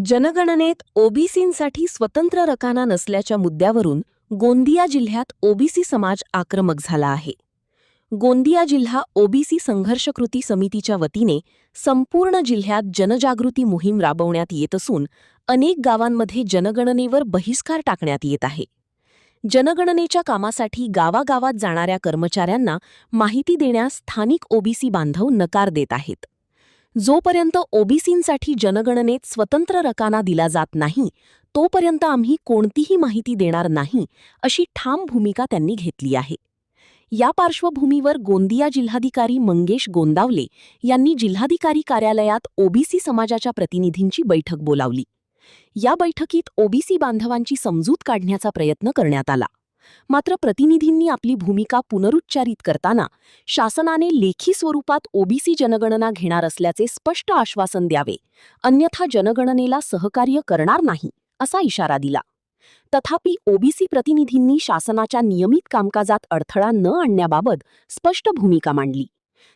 जनगणनेत ओबीसींसाठी स्वतंत्र रकाना नसल्याच्या मुद्द्यावरून गोंदिया जिल्ह्यात ओबीसी समाज आक्रमक झाला आहे. गोंदिया जिल्हा ओबीसी संघर्ष कृती समितीच्या वतीने संपूर्ण जिल्ह्यात जनजागृती मोहीम राबवण्यात येत असून अनेक गावांमध्ये जनगणनेवर बहिष्कार टाकण्यात येत आहे. जनगणनेच्या कामासाठी गावागावात जाणाऱ्या कर्मचाऱ्यांना माहिती देण्यास स्थानिक ओबीसी बांधव नकार देत आहेत. जोपर्यंत ओबीसींसाठी जनगणनेत स्वतंत्र रकाना दिला जात नाही तोपर्यंत आम्ही कोणतीही माहिती देणार नाही अशी ठाम भूमिका त्यांनी घेतली आहे. या पार्श्वभूमीवर गोंदिया जिल्हाधिकारी मंगेश गोंदावले यांनी जिल्हाधिकारी कार्यालयात ओबीसी समाजाच्या प्रतिनिधींची बैठक बोलावली. या बैठकीत ओबीसी बांधवांची समजूत काढण्याचा प्रयत्न करण्यात आला. मात्र प्रतिनिधींनी आपली भूमिका पुनरुच्चारित करताना शासनाने लेखी स्वरूपात ओबीसी जनगणना घेणार असल्याचे स्पष्ट आश्वासन द्यावे, अन्यथा जनगणनेला सहकार्य करणार नाही असा इशारा दिला. तथापि ओबीसी प्रतिनिधींनी शासनाच्या नियमित कामकाजात अडथळा न आणण्याबाबत स्पष्ट भूमिका मांडली.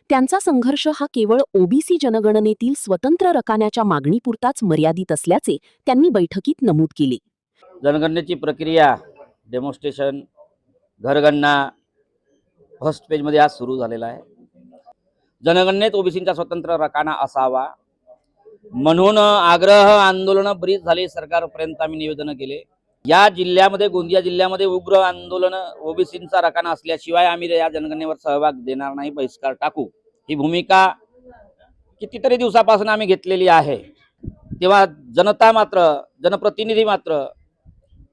त्यांचा संघर्ष हा केवळ ओबीसी जनगणनेतील स्वतंत्र रकान्याच्या मागणीपुरताच मर्यादित असल्याचे त्यांनी बैठकीत नमूद केले. जनगणनेची प्रक्रिया डेमॉन्स्ट्रेशन घरगणना फर्स्ट पेजमध्ये आज सुरू झालेला आहे. जनगणनेत ओबीसींचा स्वतंत्र रकाना असावा म्हणून आग्रह आंदोलन बरीच झाली. सरकारपर्यंत आम्ही निवेदन केले. या जिल्ह्यामध्ये गोंदिया जिल्ह्यामध्ये उग्र आंदोलन ओबीसींचा रकाना असल्याशिवाय आम्ही या जनगणनेवर सहभाग देणार नाही, बहिष्कार टाकू, ही भूमिका कितीतरी दिवसापासून आम्ही घेतलेली आहे. तेव्हा जनता मात्र जनप्रतिनिधी मात्र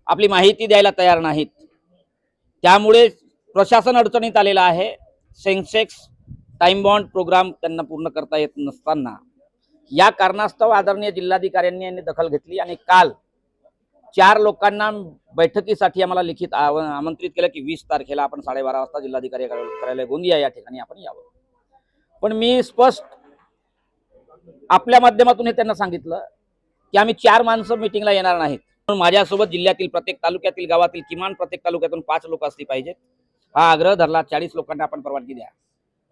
आपली माहिती द्यायला तयार नाहीत. त्यामुळे प्रशासन अडचणीत आलेलं आहे. सेन्सेक्स टाइम बॉन्ड प्रोग्राम त्यांना पूर्ण करता येत नसताना या कारणास्तव आदरणीय जिल्हाधिकाऱ्यांनी यांनी दखल घेतली आणि काल 4 लोकांना बैठकीसाठी आम्हाला लिखित आमंत्रित केलं की 20 तारखेला आपण 12:30 वाजता जिल्हाधिकारी कार्यालय गोंदिया या ठिकाणी आपण यावं. पण मी स्पष्ट आपल्या माध्यमातून हे त्यांना सांगितलं की आम्ही 4 माणसं मीटिंगला येणार नाहीत. माझ्यासोबत जिल्ह्यातील प्रत्येक तालुक्यातील गावातील किमान प्रत्येक तालुक्यातून 5 लोक असली पाहिजेत. हा आग्रह धरला. 40 लोकांना आपण परवानगी द्या.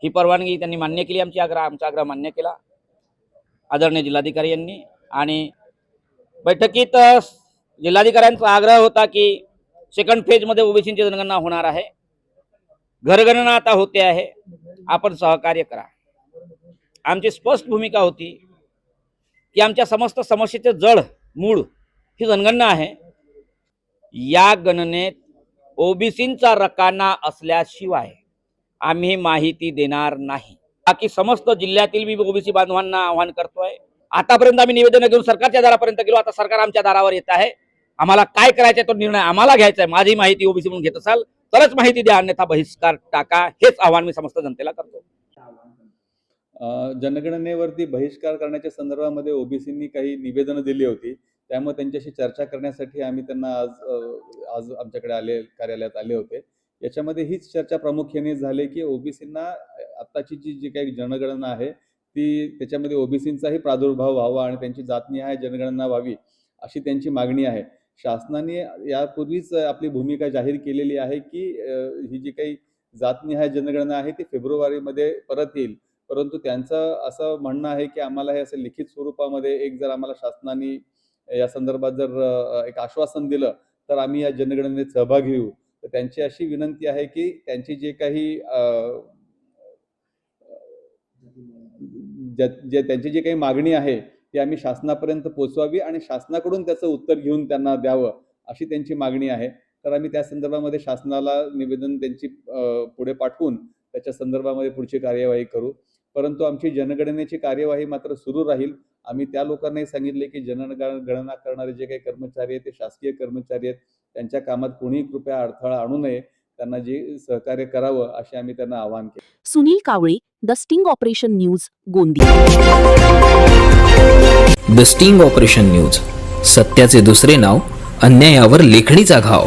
ही परवानगी त्यांनी मान्य केली. आमचा आग्रह मान्य केला आदरणीय जिल्हाधिकारी यांनी. आणि बैठकीत जिल्हाधिकाऱ्यांचा आग्रह होता की सेकंड फेजमध्ये ओबीसींची जनगणना होणार आहे, घरगणना आता होते आहे, आपण सहकार्य करा. आमची स्पष्ट भूमिका होती की आमच्या समस्त समस्येचे जड मूळ ही जनगणना आहे. या गणनेत ओबीसींचा रकाना असल्याशिवाय आम्ही माहिती देणार नाही. बाकी समस्त जिल्ह्यातील मी ओबीसी बांधवांना आवाहन करतोय. आतापर्यंत आम्ही निवेदन घेऊन सरकारच्या दारापर्यंत गेलो. आता सरकार आमच्या दारावर येत आहे. आम्हाला काय करायचं तो निर्णय आम्हाला घ्यायचा आहे. माझी माहिती ओबीसी म्हणून घेत असाल तरच माहिती द्या, अन्यथा बहिष्कार टाका. हेच आवाहन मी समस्त जनतेला करतो. जनगणनेवरती बहिष्कार करण्याच्या संदर्भामध्ये ओबीसींनी काही निवेदनं दिली होती. त्यामुळे त्यांच्याशी चर्चा करण्यासाठी आम्ही त्यांना आज आमच्याकडे कार्यालयात आले होते. याच्यामध्ये हीच चर्चा प्रामुख्याने झाली की ओबीसींना आत्ताची जी काही जनगणना आहे त्याच्यामध्ये ओबीसींचाही प्रादुर्भाव व्हावा आणि त्यांची जातनिहाय जनगणना व्हावी अशी त्यांची मागणी आहे. शासनाने यापूर्वीच आपली भूमिका जाहीर केलेली आहे की ही जी काही जातनिहाय जनगणना आहे ती फेब्रुवारीमध्ये परत येईल. परंतु त्यांचं असं म्हणणं आहे की आम्हाला हे असं लिखित स्वरूपामध्ये जर आम्हाला शासनाने या संदर्भात जर एक आश्वासन दिलं तर आम्ही या जनगणनेत सहभागी होऊ. तर त्यांची अशी विनंती आहे की त्यांची जे काही त्यांची जी काही मागणी आहे ती आम्ही शासनापर्यंत पोहोचवावी आणि शासनाकडून त्याचं उत्तर घेऊन त्यांना द्यावं अशी त्यांची मागणी आहे. तर आम्ही त्या संदर्भामध्ये शासनाला निवेदन त्यांची पुढे पाठवून त्याच्या संदर्भामध्ये पुढची कार्यवाही करू. परंतु आमची जनगणनेची कार्यवाही मात्र सुरू राहील. आम्ही त्या लोकांनाही सांगितले की जनगणना करणारे जे काही कर्मचारी आहेत ते शासकीय कर्मचारी आहेत. त्यांच्या कामात कोणीही कृपया अडथळा आणू नये, त्यांना जे सहकार्य करावं असे आम्ही त्यांना आवाहन केले. Sunil Kawale, the sting operation news, Gondia. The sting operation news, सत्याचे दुसरे नाव, अन्यायावर लेखणीचा घाव.